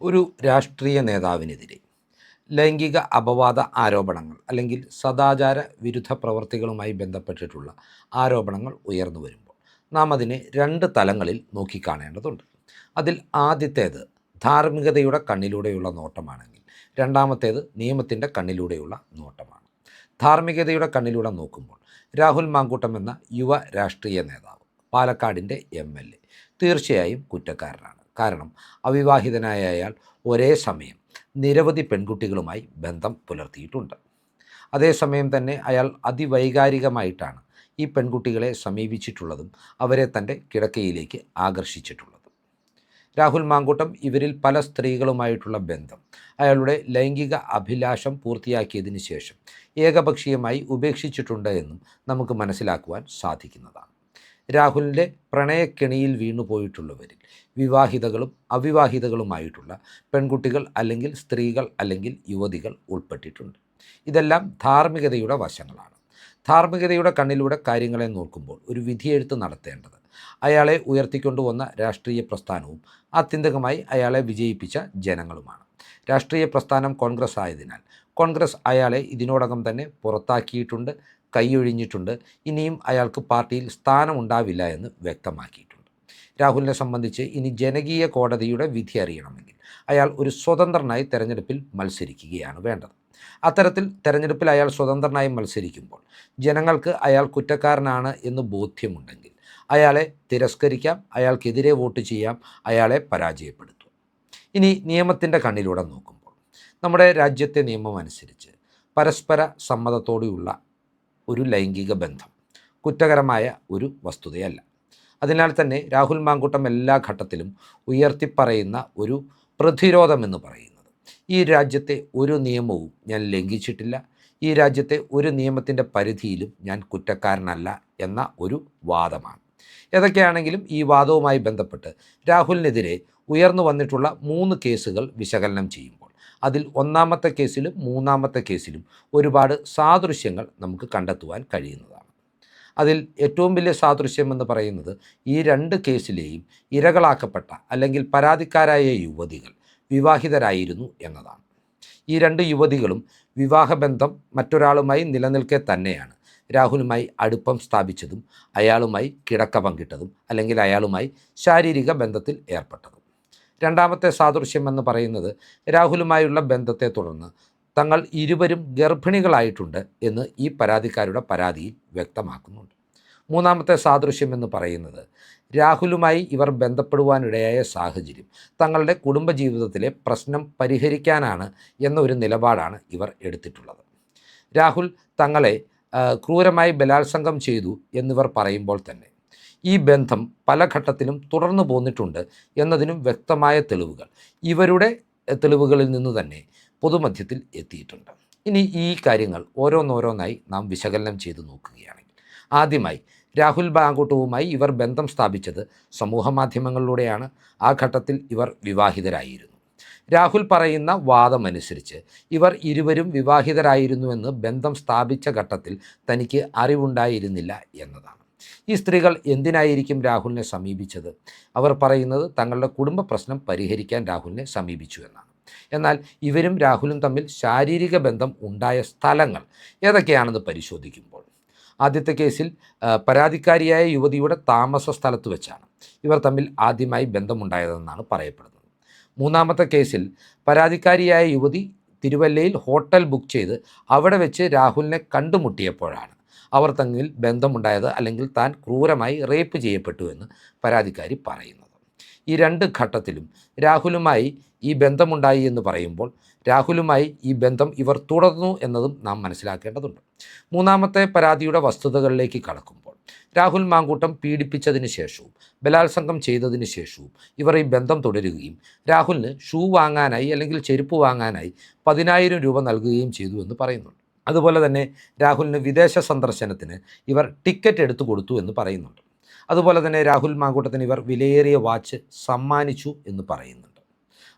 ഒരു രാഷ്ട്രീയ നേതാവിനെതിരെ ലൈംഗിക അപവാദ ആരോപണങ്ങൾ അല്ലെങ്കിൽ സദാചാര വിരുദ്ധ പ്രവർത്തികളുമായി ബന്ധപ്പെട്ടിട്ടുള്ള ആരോപണങ്ങൾ ഉയർന്നു വരുമ്പോൾ നാം അതിനെ രണ്ട് തലങ്ങളിൽ നോക്കിക്കാണേണ്ടതുണ്ട്. അതിൽ ആദ്യത്തേത് ധാർമ്മികതയുടെ കണ്ണിലൂടെയുള്ള നോട്ടമാണെങ്കിൽ രണ്ടാമത്തേത് നിയമത്തിൻ്റെ കണ്ണിലൂടെയുള്ള നോട്ടമാണ്. ധാർമ്മികതയുടെ കണ്ണിലൂടെ നോക്കുമ്പോൾ രാഹുൽ മാങ്കൂട്ടം എന്ന യുവ രാഷ്ട്രീയ നേതാവ്, പാലക്കാടിൻ്റെ MLA തീർച്ചയായും കുറ്റക്കാരനാണ്. കാരണം അവിവാഹിതനായ അയാൾ ഒരേ സമയം നിരവധി പെൺകുട്ടികളുമായി ബന്ധം പുലർത്തിയിട്ടുണ്ട്. അതേസമയം തന്നെ അയാൾ അതിവൈകാരികമായിട്ടാണ് ഈ പെൺകുട്ടികളെ സമീപിച്ചിട്ടുള്ളതും അവരെ തൻ്റെ കിടക്കയിലേക്ക് ആകർഷിച്ചിട്ടുള്ളതും. രാഹുൽ മാങ്കൂട്ടം ഇവരിൽ പല സ്ത്രീകളുമായിട്ടുള്ള ബന്ധം അയാളുടെ ലൈംഗിക അഭിലാഷം പൂർത്തിയാക്കിയതിന് ശേഷം ഏകപക്ഷീയമായി ഉപേക്ഷിച്ചിട്ടുണ്ട് എന്നും നമുക്ക് മനസ്സിലാക്കുവാൻ സാധിക്കുന്നതാണ്. രാഹുലിൻ്റെ പ്രണയക്കെണിയിൽ വീണുപോയിട്ടുള്ളവരിൽ വിവാഹിതകളും അവിവാഹിതകളുമായിട്ടുള്ള പെൺകുട്ടികൾ അല്ലെങ്കിൽ സ്ത്രീകൾ അല്ലെങ്കിൽ യുവതികൾ ഉൾപ്പെട്ടിട്ടുണ്ട്. ഇതെല്ലാം ധാർമ്മികതയുടെ വശങ്ങളാണ്. ധാർമ്മികതയുടെ കണ്ണിലൂടെ കാര്യങ്ങളെ നോക്കുമ്പോൾ ഒരു വിധിയെഴുത്ത് നടത്തേണ്ടത് അയാളെ ഉയർത്തിക്കൊണ്ടുവന്ന രാഷ്ട്രീയ പ്രസ്ഥാനവും ആത്യന്തികമായി അയാളെ വിജയിപ്പിച്ച ജനങ്ങളുമാണ്. രാഷ്ട്രീയ പ്രസ്ഥാനം കോൺഗ്രസ് ആയതിനാൽ കോൺഗ്രസ് അയാളെ ഇതിനോടകം തന്നെ പുറത്താക്കിയിട്ടുണ്ട്, കൈയൊഴിഞ്ഞിട്ടുണ്ട്. ഇനിയും അയാൾക്ക് പാർട്ടിയിൽ സ്ഥാനമുണ്ടാവില്ല എന്ന് വ്യക്തമാക്കിയിട്ടുണ്ട്. രാഹുലിനെ സംബന്ധിച്ച് ഇനി ജനകീയ കോടതിയുടെ വിധി അറിയണമെങ്കിൽ അയാൾ ഒരു സ്വതന്ത്രനായി തെരഞ്ഞെടുപ്പിൽ മത്സരിക്കുകയാണ് വേണ്ടത്. അത്തരത്തിൽ തെരഞ്ഞെടുപ്പിൽ അയാൾ സ്വതന്ത്രനായി മത്സരിക്കുമ്പോൾ ജനങ്ങൾക്ക് അയാൾ കുറ്റക്കാരനാണ് എന്ന് ബോധ്യമുണ്ടെങ്കിൽ അയാളെ തിരസ്കരിക്കാം, അയാൾക്കെതിരെ വോട്ട് ചെയ്യാം, അയാളെ പരാജയപ്പെടുത്തും. ഇനി നിയമത്തിൻ്റെ കണ്ണിലൂടെ നോക്കുമ്പോൾ നമ്മുടെ രാജ്യത്തെ നിയമം അനുസരിച്ച് പരസ്പര സമ്മതത്തോടെയുള്ള ഒരു ലൈംഗിക ബന്ധം കുറ്റകരമായ ഒരു വസ്തുതയല്ല. അതിനാൽ തന്നെ രാഹുൽ മാങ്കൂട്ടം എല്ലാ ഘട്ടത്തിലും ഉയർത്തിപ്പറയുന്ന ഒരു പ്രതിരോധമെന്ന് പറയുന്നത് ഈ രാജ്യത്തെ ഒരു നിയമവും ഞാൻ ലംഘിച്ചിട്ടില്ല, ഈ രാജ്യത്തെ ഒരു നിയമത്തിൻ്റെ പരിധിയിലും ഞാൻ കുറ്റക്കാരനല്ല എന്ന ഒരു വാദമാണ്. ഏതൊക്കെയാണെങ്കിലും ഈ വാദവുമായി ബന്ധപ്പെട്ട് രാഹുലിനെതിരെ ഉയർന്നു വന്നിട്ടുള്ള 3 കേസുകൾ വിശകലനം ചെയ്യുമ്പോൾ അതിൽ ഒന്നാമത്തെ കേസിലും മൂന്നാമത്തെ കേസിലും ഒരുപാട് സാദൃശ്യങ്ങൾ നമുക്ക് കണ്ടെത്തുവാൻ കഴിയുന്നതാണ്. അതിൽ ഏറ്റവും വലിയ സാദൃശ്യം എന്ന് പറയുന്നത് ഈ 2 കേസിലെയും ഇരകളാക്കപ്പെട്ട അല്ലെങ്കിൽ പരാതിക്കാരായ യുവതികൾ വിവാഹിതരായിരുന്നു എന്നതാണ്. ഈ 2 യുവതികളും വിവാഹബന്ധം മറ്റൊരാളുമായി നിലനിൽക്കെ തന്നെയാണ് രാഹുലുമായി അടുപ്പം സ്ഥാപിച്ചതും അയാളുമായി കിടക്ക പങ്കിട്ടതും അല്ലെങ്കിൽ അയാളുമായി ശാരീരിക ബന്ധത്തിൽ ഏർപ്പെട്ടതും. രണ്ടാമത്തെ സാദൃശ്യം എന്ന് പറയുന്നത് രാഹുലുമായുള്ള ബന്ധത്തെ തുടർന്ന് തങ്ങൾ ഇരുവരും ഗർഭിണികളായിട്ടുണ്ട് എന്ന് ഈ പരാതിക്കാരുടെ പരാതിയിൽ വ്യക്തമാക്കുന്നുണ്ട്. മൂന്നാമത്തെ സാദൃശ്യം എന്ന് പറയുന്നത് രാഹുലുമായി ഇവർ ബന്ധപ്പെടുവാനിടയായ സാഹചര്യം തങ്ങളുടെ കുടുംബജീവിതത്തിലെ പ്രശ്നം പരിഹരിക്കാനാണ് എന്നൊരു നിലപാടാണ് ഇവർ എടുത്തിട്ടുള്ളത്. രാഹുൽ തങ്ങളെ ക്രൂരമായി ബലാത്സംഗം ചെയ്തു എന്നിവർ പറയുമ്പോൾ തന്നെ ഈ ബന്ധം പല ഘട്ടത്തിലും തുടർന്നു പോന്നിട്ടുണ്ട് എന്നതിനും വ്യക്തമായ തെളിവുകൾ ഇവരുടെ തെളിവുകളിൽ നിന്ന് തന്നെ പൊതുമധ്യത്തിൽ എത്തിയിട്ടുണ്ട്. ഇനി ഈ കാര്യങ്ങൾ ഓരോന്നോരോന്നായി നാം വിശകലനം ചെയ്ത് നോക്കുകയാണെങ്കിൽ ആദ്യമായി രാഹുൽ മാങ്കൂട്ടവുമായി ഇവർ ബന്ധം സ്ഥാപിച്ചത് സമൂഹ മാധ്യമങ്ങളിലൂടെയാണ്. ആ ഘട്ടത്തിൽ ഇവർ വിവാഹിതരായിരുന്നു. രാഹുൽ പറയുന്ന വാദമനുസരിച്ച് ഇവർ ഇരുവരും വിവാഹിതരായിരുന്നുവെന്ന് ബന്ധം സ്ഥാപിച്ച ഘട്ടത്തിൽ തനിക്ക് അറിവുണ്ടായിരുന്നില്ല എന്നതാണ്. ഈ സ്ത്രീകൾ എന്തിനായിരിക്കും രാഹുലിനെ സമീപിച്ചത്? അവർ പറയുന്നത് തങ്ങളുടെ കുടുംബ പ്രശ്നം പരിഹരിക്കാൻ രാഹുലിനെ സമീപിച്ചു എന്നാണ്. എന്നാൽ ഇവരും രാഹുലും തമ്മിൽ ശാരീരിക ബന്ധം ഉണ്ടായ സ്ഥലങ്ങൾ ഏതൊക്കെയാണെന്ന് പരിശോധിക്കുമ്പോൾ ആദ്യത്തെ കേസിൽ പരാതിക്കാരിയായ യുവതിയുടെ താമസ സ്ഥലത്ത് വെച്ചാണ് ഇവർ തമ്മിൽ ആദ്യമായി ബന്ധമുണ്ടായതെന്നാണ് പറയപ്പെടുന്നത്. മൂന്നാമത്തെ കേസിൽ പരാതിക്കാരിയായ യുവതി തിരുവല്ലയിൽ ഹോട്ടൽ ബുക്ക് ചെയ്ത് അവിടെ വെച്ച് രാഹുലിനെ കണ്ടുമുട്ടിയപ്പോഴാണ് അവർ തമ്മിൽ ബന്ധമുണ്ടായത് അല്ലെങ്കിൽ താൻ ക്രൂരമായി റേപ്പ് ചെയ്യപ്പെട്ടു എന്ന് പരാതിക്കാരി പറയുന്നത്. ഈ 2 ഘട്ടത്തിലും രാഹുലുമായി ഈ ബന്ധമുണ്ടായി എന്ന് പറയുമ്പോൾ രാഹുലുമായി ഈ ബന്ധം ഇവർ തുടർന്നു എന്നതും നാം മനസ്സിലാക്കേണ്ടതുണ്ട്. മൂന്നാമത്തെ പരാതിയുടെ വസ്തുതകളിലേക്ക് കടക്കുമ്പോൾ രാഹുൽ മാങ്കൂട്ടം പീഡിപ്പിച്ചതിന് ശേഷവും ബലാത്സംഗം ചെയ്തതിന് ശേഷവും ഇവർ ഈ ബന്ധം തുടരുകയും രാഹുലിന് ഷൂ വാങ്ങാനായി അല്ലെങ്കിൽ ചെരുപ്പ് വാങ്ങാനായി 10,000 രൂപ നൽകുകയും ചെയ്തു എന്ന് പറയുന്നുണ്ട്. അതുപോലെ തന്നെ രാഹുലിന് വിദേശ സന്ദർശനത്തിന് ഇവർ ടിക്കറ്റ് എടുത്തു കൊടുത്തു എന്ന് പറയുന്നുണ്ട്. അതുപോലെ തന്നെ രാഹുൽ മാങ്കൂട്ടത്തിന് ഇവർ വിലയേറിയ വാച്ച് സമ്മാനിച്ചു എന്ന് പറയുന്നുണ്ട്.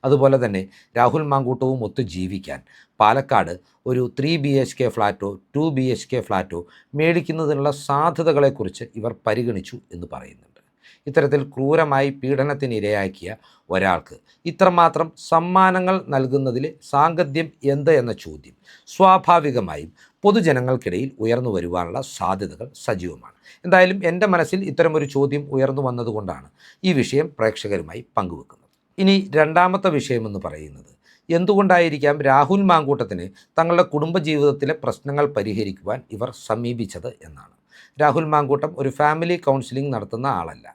അതുപോലെ തന്നെ രാഹുൽ മാങ്കൂട്ടവും ഒത്ത് ജീവിക്കാൻ പാലക്കാട് ഒരു 3 BHK ഫ്ലാറ്റോ 2 BHK ഫ്ലാറ്റോ മേടിക്കുന്നതിനുള്ള സാധ്യതകളെക്കുറിച്ച് ഇവർ പരിഗണിച്ചു എന്ന് പറയുന്നുണ്ട്. ഇത്തരത്തിൽ ക്രൂരമായി പീഡനത്തിനിരയാക്കിയ ഒരാൾക്ക് ഇത്രമാത്രം സമ്മാനങ്ങൾ നൽകുന്നതിൽ സാങ്കത്യം എന്ത് എന്ന ചോദ്യം സ്വാഭാവികമായും പൊതുജനങ്ങൾക്കിടയിൽ ഉയർന്നു വരുവാനുള്ള സാധ്യതകൾ സജീവമാണ്. എന്തായാലും എൻ്റെ മനസ്സിൽ ഇത്തരമൊരു ചോദ്യം ഉയർന്നു വന്നതുകൊണ്ടാണ് ഈ വിഷയം പ്രേക്ഷകരുമായി പങ്കുവെക്കുന്നത്. ഇനി രണ്ടാമത്തെ വിഷയമെന്ന് പറയുന്നത്, എന്തുകൊണ്ടായിരിക്കാം രാഹുൽ മാങ്കൂട്ടത്തിന് തങ്ങളുടെ കുടുംബജീവിതത്തിലെ പ്രശ്നങ്ങൾ പരിഹരിക്കുവാൻ ഇവർ സമീപിച്ചത് എന്നാണ്. രാഹുൽ മാങ്കൂട്ടം ഒരു ഫാമിലി കൗൺസിലിംഗ് നടത്തുന്ന ആളല്ല.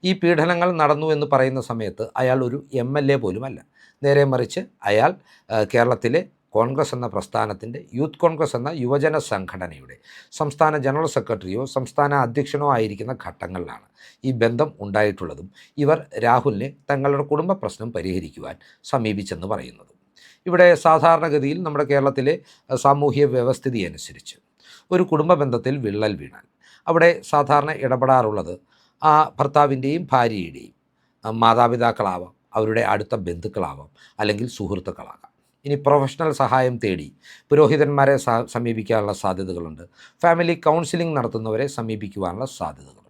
ഈ പീഡനങ്ങൾ നടന്നു എന്ന് പറയുന്ന സമയത്ത് അയാൾ ഒരു MLA പോലുമല്ല. നേരെ മറിച്ച് അയാൾ കേരളത്തിലെ കോൺഗ്രസ് എന്ന പ്രസ്ഥാനത്തിൻ്റെ യൂത്ത് കോൺഗ്രസ് എന്ന യുവജന സംഘടനയുടെ സംസ്ഥാന ജനറൽ സെക്രട്ടറിയോ സംസ്ഥാന അധ്യക്ഷനോ ആയിരിക്കുന്ന ഘട്ടങ്ങളിലാണ് ഈ ബന്ധം ഉണ്ടായിട്ടുള്ളതും ഇവർ രാഹുലിനെ തങ്ങളുടെ കുടുംബ പ്രശ്നം പരിഹരിക്കുവാൻ സമീപിച്ചെന്ന് പറയുന്നത്. ഇവിടെ സാധാരണഗതിയിൽ നമ്മുടെ കേരളത്തിലെ സാമൂഹ്യ വ്യവസ്ഥിതി അനുസരിച്ച് ഒരു കുടുംബ ബന്ധത്തിൽ വിള്ളൽ വീണാൽ അവിടെ സാധാരണ ഇടപെടാറുള്ളത് ആ ഭർത്താവിൻ്റെയും ഭാര്യയുടെയും മാതാപിതാക്കളാവാം, അവരുടെ അടുത്ത ബന്ധുക്കളാവാം, അല്ലെങ്കിൽ സുഹൃത്തുക്കളാകാം. ഇനി പ്രൊഫഷണൽ സഹായം തേടി പുരോഹിതന്മാരെ സമീപിക്കാനുള്ള സാധ്യതകളുണ്ട്. ഫാമിലി കൗൺസിലിംഗ് നടത്തുന്നവരെ സമീപിക്കുവാനുള്ള സാധ്യതകളുണ്ട്.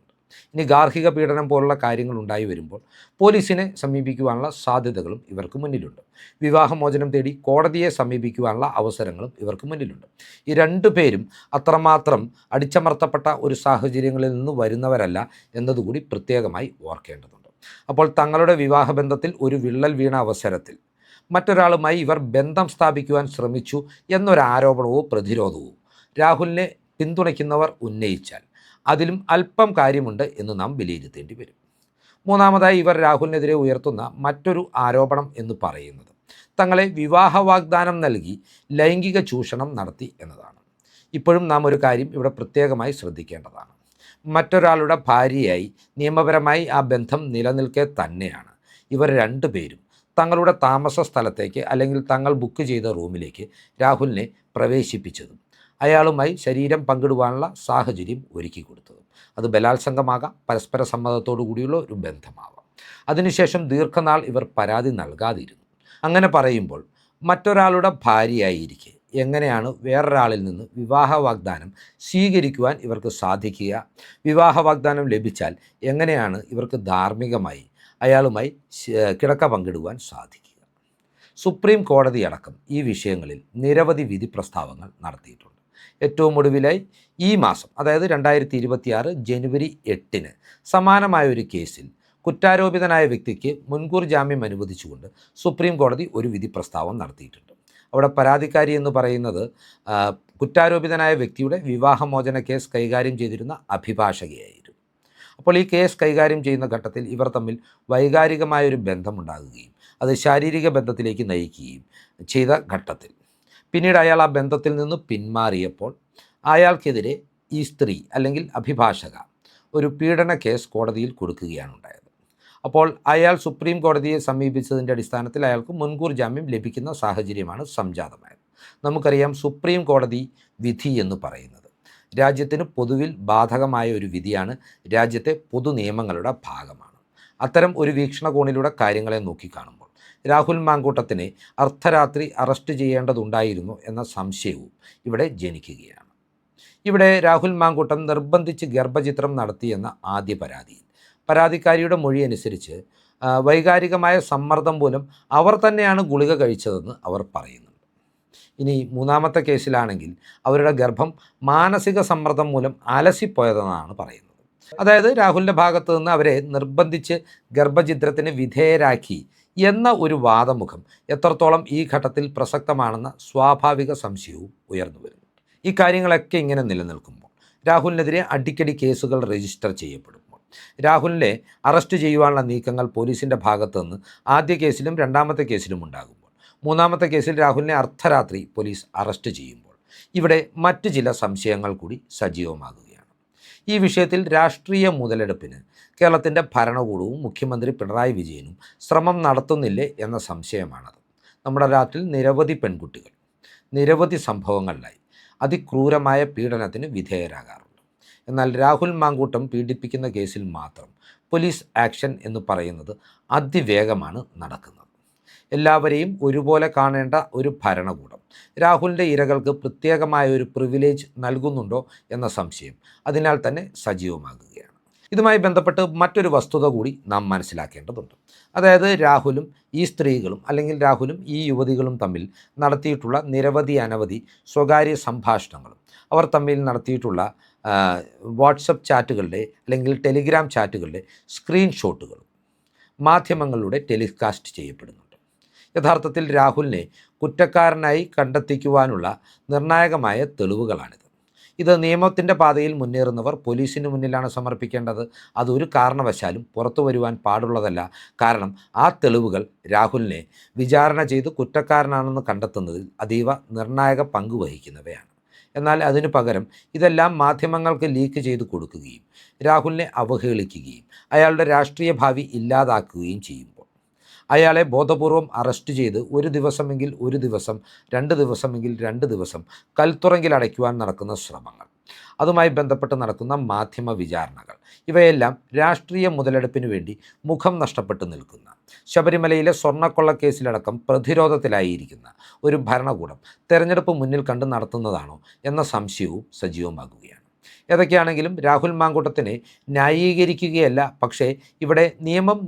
ഇനി ഗാർഹിക പീഡനം പോലുള്ള കാര്യങ്ങൾ ഉണ്ടായി വരുമ്പോൾ പോലീസിനെ സമീപിക്കുവാനുള്ള സാധ്യതകളും ഇവർക്ക് മുന്നിലുണ്ട്. വിവാഹമോചനം തേടി കോടതിയെ സമീപിക്കുവാനുള്ള അവസരങ്ങളും ഇവർക്ക് മുന്നിലുണ്ട്. ഈ രണ്ടു പേരും അത്രമാത്രം അടിച്ചമർത്തപ്പെട്ട ഒരു സാഹചര്യങ്ങളിൽ നിന്ന് വരുന്നവരല്ല എന്നതുകൂടി പ്രത്യേകമായി ഓർക്കേണ്ടതുണ്ട്. അപ്പോൾ തങ്ങളുടെ വിവാഹബന്ധത്തിൽ ഒരു വിള്ളൽ വീണ അവസരത്തിൽ മറ്റൊരാളുമായി ഇവർ ബന്ധം സ്ഥാപിക്കുവാൻ ശ്രമിച്ചു എന്നൊരാരോപണവും പ്രതിരോധവും രാഹുലിനെ പിന്തുണയ്ക്കുന്നവർ ഉന്നയിച്ചാൽ അതിലും അല്പം കാര്യമുണ്ട് എന്ന് നാം വിലയിരുത്തേണ്ടി വരും. മൂന്നാമതായി ഇവർ രാഹുലിനെതിരെ ഉയർത്തുന്ന മറ്റൊരു ആരോപണം എന്ന് പറയുന്നത് തങ്ങളെ വിവാഹ വാഗ്ദാനം നൽകി ലൈംഗിക ചൂഷണം നടത്തി എന്നതാണ്. ഇപ്പോഴും നാം ഒരു കാര്യം ഇവിടെ പ്രത്യേകമായി ശ്രദ്ധിക്കേണ്ടതാണ്. മറ്റൊരാളുടെ ഭാര്യയായി നിയമപരമായി ആ ബന്ധം നിലനിൽക്കെ തന്നെയാണ് ഇവർ രണ്ടുപേരും തങ്ങളുടെ താമസ സ്ഥലത്തേക്ക് അല്ലെങ്കിൽ തങ്ങൾ ബുക്ക് ചെയ്ത റൂമിലേക്ക് രാഹുലിനെ പ്രവേശിപ്പിച്ചതും അയാളുമായി ശരീരം പങ്കിടുവാനുള്ള സാഹചര്യം ഒരുക്കി കൊടുത്തതും. അത് ബലാത്സംഗമാകാം, പരസ്പര സമ്മതത്തോടു കൂടിയുള്ള ഒരു ബന്ധമാവാം. അതിനുശേഷം ദീർഘനാൾ ഇവർ പരാതി നൽകാതിരുന്നു. അങ്ങനെ പറയുമ്പോൾ മറ്റൊരാളുടെ ഭാര്യയായിരിക്കെ എങ്ങനെയാണ് വേറൊരാളിൽ നിന്ന് വിവാഹ വാഗ്ദാനം സ്വീകരിക്കുവാൻ ഇവർക്ക് സാധിക്കുക? വിവാഹ വാഗ്ദാനം ലഭിച്ചാൽ എങ്ങനെയാണ് ഇവർക്ക് ധാർമ്മികമായി അയാളുമായി കിടക്ക പങ്കിടുവാൻ സാധിക്കുക? സുപ്രീം കോടതി അടക്കം ഈ വിഷയങ്ങളിൽ നിരവധി വിധി പ്രസ്താവങ്ങൾ നടത്തിയിട്ടുണ്ട്. ഏറ്റവും ഒടുവിലായി ഈ മാസം, അതായത് 2026 ജനുവരി 8 സമാനമായൊരു കേസിൽ കുറ്റാരോപിതനായ വ്യക്തിക്ക് മുൻകൂർ ജാമ്യം അനുവദിച്ചുകൊണ്ട് സുപ്രീം കോടതി ഒരു വിധി പ്രസ്താവം നടത്തിയിട്ടുണ്ട്. അവിടെ പരാതിക്കാരി എന്ന് പറയുന്നത് കുറ്റാരോപിതനായ വ്യക്തിയുടെ വിവാഹമോചന കേസ് കൈകാര്യം ചെയ്തിരുന്ന അഭിഭാഷകയായിരുന്നു. അപ്പോൾ ഈ കേസ് കൈകാര്യം ചെയ്യുന്ന ഘട്ടത്തിൽ ഇവർ തമ്മിൽ വൈകാരികമായൊരു ബന്ധമുണ്ടാകുകയും അത് ശാരീരിക ബന്ധത്തിലേക്ക് നയിക്കുകയും ചെയ്ത ഘട്ടത്തിൽ പിന്നീട് അയാൾ ആ ബന്ധത്തിൽ നിന്ന് പിന്മാറിയപ്പോൾ അയാൾക്കെതിരെ ഈ സ്ത്രീ അല്ലെങ്കിൽ അഭിഭാഷക ഒരു പീഡന കേസ് കോടതിയിൽ കൊടുക്കുകയാണ് ഉണ്ടായത്. അപ്പോൾ അയാൾ സുപ്രീം കോടതിയെ സമീപിച്ചതിൻ്റെ അടിസ്ഥാനത്തിൽ അയാൾക്ക് മുൻകൂർ ജാമ്യം ലഭിക്കുന്ന സാഹചര്യമാണ് സംജാതമായത്. നമുക്കറിയാം, സുപ്രീം കോടതി വിധി എന്ന് പറയുന്നത് രാജ്യത്തിന് പൊതുവിൽ ബാധകമായ ഒരു വിധിയാണ്, രാജ്യത്തെ പൊതു നിയമങ്ങളുടെ ഭാഗമാണ്. അത്തരം ഒരു വീക്ഷണകോണിലൂടെ കാര്യങ്ങളെ നോക്കിക്കാണുമ്പോൾ രാഹുൽ മാങ്കൂട്ടത്തിനെ അർദ്ധരാത്രി അറസ്റ്റ് ചെയ്യേണ്ടതുണ്ടായിരുന്നു എന്ന സംശയവും ഇവിടെ ജനിക്കുകയാണ്. ഇവിടെ രാഹുൽ മാങ്കൂട്ടം നിർബന്ധിച്ച് ഗർഭചിത്രം നടത്തിയെന്ന ആദ്യ പരാതിയിൽ പരാതിക്കാരിയുടെ മൊഴി അനുസരിച്ച് വൈകാരികമായ സമ്മർദ്ദം മൂലം അവർ തന്നെയാണ് ഗുളിക കഴിച്ചതെന്ന് അവർ പറയുന്നുണ്ട്. ഇനി മൂന്നാമത്തെ കേസിലാണെങ്കിൽ അവരുടെ ഗർഭം മാനസിക സമ്മർദ്ദം മൂലം അലസിപ്പോയതെന്നാണ് പറയുന്നത്. അതായത് രാഹുലിൻ്റെ ഭാഗത്തു നിന്ന് അവരെ നിർബന്ധിച്ച് ഗർഭചിത്രത്തിന് വിധേയരാക്കി എന്ന ഒരു വാദമുഖം എത്രത്തോളം ഈ ഘട്ടത്തിൽ പ്രസക്തമാണെന്ന സ്വാഭാവിക സംശയവും ഉയർന്നു വരുന്നു. ഈ കാര്യങ്ങളൊക്കെ ഇങ്ങനെ നിലനിൽക്കുമ്പോൾ രാഹുലിനെതിരെ അടിക്കടി കേസുകൾ രജിസ്റ്റർ ചെയ്യപ്പെടുമ്പോൾ രാഹുലിനെ അറസ്റ്റ് ചെയ്യുവാനുള്ള നീക്കങ്ങൾ പോലീസിൻ്റെ ഭാഗത്തു നിന്ന് ആദ്യ കേസിലും രണ്ടാമത്തെ കേസിലും ഉണ്ടാകുമ്പോൾ മൂന്നാമത്തെ കേസിൽ രാഹുലിനെ അർദ്ധരാത്രി പോലീസ് അറസ്റ്റ് ചെയ്യുമ്പോൾ ഇവിടെ മറ്റ് ചില സംശയങ്ങൾ കൂടി സജീവമാകുകയാണ്. ഈ വിഷയത്തിൽ രാഷ്ട്രീയ മുതലെടുപ്പിന് കേരളത്തിൻ്റെ ഭരണകൂടവും മുഖ്യമന്ത്രി പിണറായി വിജയനും ശ്രമം നടത്തുന്നില്ലേ എന്ന സംശയമാണത്. നമ്മുടെ നാട്ടിൽ നിരവധി പെൺകുട്ടികൾ നിരവധി സംഭവങ്ങളിലായി അതിക്രൂരമായ പീഡനത്തിന് വിധേയരാകാറുണ്ട്. എന്നാൽ രാഹുൽ മാങ്കൂട്ടം പീഡിപ്പിക്കുന്ന കേസിൽ മാത്രം പോലീസ് ആക്ഷൻ എന്ന് പറയുന്നത് അതിവേഗമാണ് നടക്കുന്നത്. എല്ലാവരെയും ഒരുപോലെ കാണേണ്ട ഒരു ഭരണകൂടം രാഹുലിൻ്റെ ഇരകൾക്ക് പ്രത്യേകമായ ഒരു പ്രിവിലേജ് നൽകുന്നുണ്ടോ എന്ന സംശയം അതിനാൽ തന്നെ സജീവമാകുകയാണ്. ഇതുമായി ബന്ധപ്പെട്ട് മറ്റൊരു വസ്തുത കൂടി നാം മനസ്സിലാക്കേണ്ടതുണ്ട്. അതായത് രാഹുലും ഈ സ്ത്രീകളും അല്ലെങ്കിൽ രാഹുലും ഈ യുവതികളും തമ്മിൽ നടത്തിയിട്ടുള്ള നിരവധി അനവധി സ്വകാര്യ സംഭാഷണങ്ങളും അവർ തമ്മിൽ നടത്തിയിട്ടുള്ള വാട്സപ്പ് ചാറ്റുകളുടെ അല്ലെങ്കിൽ ടെലിഗ്രാം ചാറ്റുകളുടെ സ്ക്രീൻഷോട്ടുകളും മാധ്യമങ്ങളിലൂടെ ടെലികാസ്റ്റ് ചെയ്യപ്പെടുന്നുണ്ട്. യഥാർത്ഥത്തിൽ രാഹുലിനെ കുറ്റക്കാരനായി കണ്ടെത്തിക്കുവാനുള്ള നിർണായകമായ തെളിവുകളാണിത്. ഇത് നിയമത്തിൻ്റെ പാതയിൽ മുന്നേറുന്നവർ പോലീസിന് മുന്നിലാണ് സമർപ്പിക്കേണ്ടത്. അതൊരു കാരണവശാലും പുറത്തു വരുവാൻ പാടുള്ളതല്ല. കാരണം ആ തെളിവുകൾ രാഹുലിനെ വിചാരണ ചെയ്ത് കുറ്റക്കാരനാണെന്ന് കണ്ടെത്തുന്നതിൽ അതീവ നിർണായക പങ്ക് വഹിക്കുന്നവയാണ്. എന്നാൽ അതിനു പകരം ഇതെല്ലാം മാധ്യമങ്ങൾക്ക് ലീക്ക് ചെയ്ത് കൊടുക്കുകയും രാഹുലിനെ അവഹേളിക്കുകയും അയാളുടെ രാഷ്ട്രീയ ഭാവി ഇല്ലാതാക്കുകയും ചെയ്യുമ്പോൾ അയാളെ ബോധപൂർവം അറസ്റ്റ് ചെയ്ത് ഒരു ദിവസമെങ്കിൽ ഒരു ദിവസം, 2 ദിവസമെങ്കിൽ 2 ദിവസം കൽത്തുറങ്കിൽ അടയ്ക്കുവാൻ നടക്കുന്ന ശ്രമങ്ങൾ, അതുമായി ബന്ധപ്പെട്ട് നടക്കുന്ന മാധ്യമ വിചാരണകൾ, ഇവയെല്ലാം രാഷ്ട്രീയ മുതലെടുപ്പിന് വേണ്ടി മുഖം നഷ്ടപ്പെട്ട് നിൽക്കുന്ന, ശബരിമലയിലെ സ്വർണ്ണക്കൊള്ളക്കേസിലടക്കം പ്രതിരോധത്തിലായിരിക്കുന്ന ഒരു ഭരണകൂടം തെരഞ്ഞെടുപ്പ് മുന്നിൽ കണ്ട് നടത്തുന്നതാണോ എന്ന സംശയവും സജീവമാകുകയാണ്. ഏതൊക്കെയാണെങ്കിലും രാഹുൽ മാങ്കൂട്ടത്തിനെ ന്യായീകരിക്കുകയല്ല, പക്ഷേ ഇവിടെ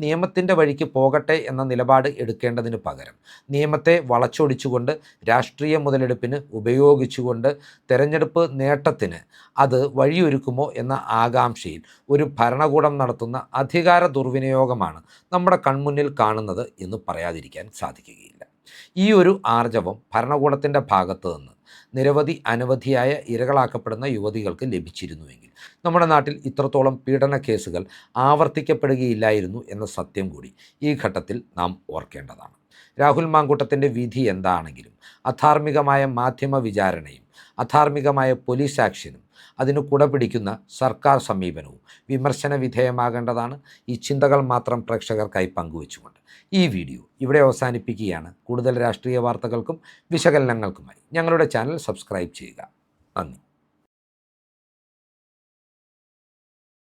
നിയമത്തിൻ്റെ വഴിക്ക് പോകട്ടെ എന്ന നിലപാട് എടുക്കേണ്ടതിന് പകരം നിയമത്തെ വളച്ചൊടിച്ചുകൊണ്ട് രാഷ്ട്രീയ മുതലെടുപ്പിന് ഉപയോഗിച്ചുകൊണ്ട് തെരഞ്ഞെടുപ്പ് നേട്ടത്തിന് അത് വഴിയൊരുക്കുമോ എന്ന ആകാംക്ഷയിൽ ഒരു ഭരണകൂടം നടത്തുന്ന അധികാര ദുർവിനിയോഗമാണ് നമ്മുടെ കൺമുന്നിൽ കാണുന്നത് എന്ന് പറയാതിരിക്കാൻ സാധിക്കുകയില്ല. ഈ ഒരു ആർജവം ഭരണകൂടത്തിൻ്റെ ഭാഗത്ത് നിന്ന് നിരവധി അനവധിയായ ഇരകളാക്കപ്പെടുന്ന യുവതികൾക്ക് ലഭിച്ചിരുന്നുവെങ്കിൽ നമ്മുടെ നാട്ടിൽ ഇത്രത്തോളം പീഡന കേസുകൾ ആവർത്തിക്കപ്പെടുകയില്ലായിരുന്നു എന്ന സത്യം കൂടി ഈ ഘട്ടത്തിൽ നാം ഓർക്കേണ്ടതാണ്. രാഹുൽ മാങ്കൂട്ടത്തിൻ്റെ വിധി എന്താണെങ്കിലും അധാർമികമായ മാധ്യമ വിചാരണയും അധാർമികമായ പോലീസ് ആക്ഷനും അതിന് കുടപിടിക്കുന്ന സർക്കാർ സമീപനവും വിമർശന വിധേയമാകേണ്ടതാണ്. ഈ ചിന്തകൾ മാത്രം പ്രേക്ഷകർക്കായി പങ്കുവച്ചുകൊണ്ട് ഈ വീഡിയോ ഇവിടെ അവസാനിപ്പിക്കുകയാണ്. കൂടുതൽ രാഷ്ട്രീയ വാർത്തകൾക്കും വിശകലനങ്ങൾക്കുമായി ഞങ്ങളുടെ ചാനൽ സബ്സ്ക്രൈബ് ചെയ്യുക. നന്ദി.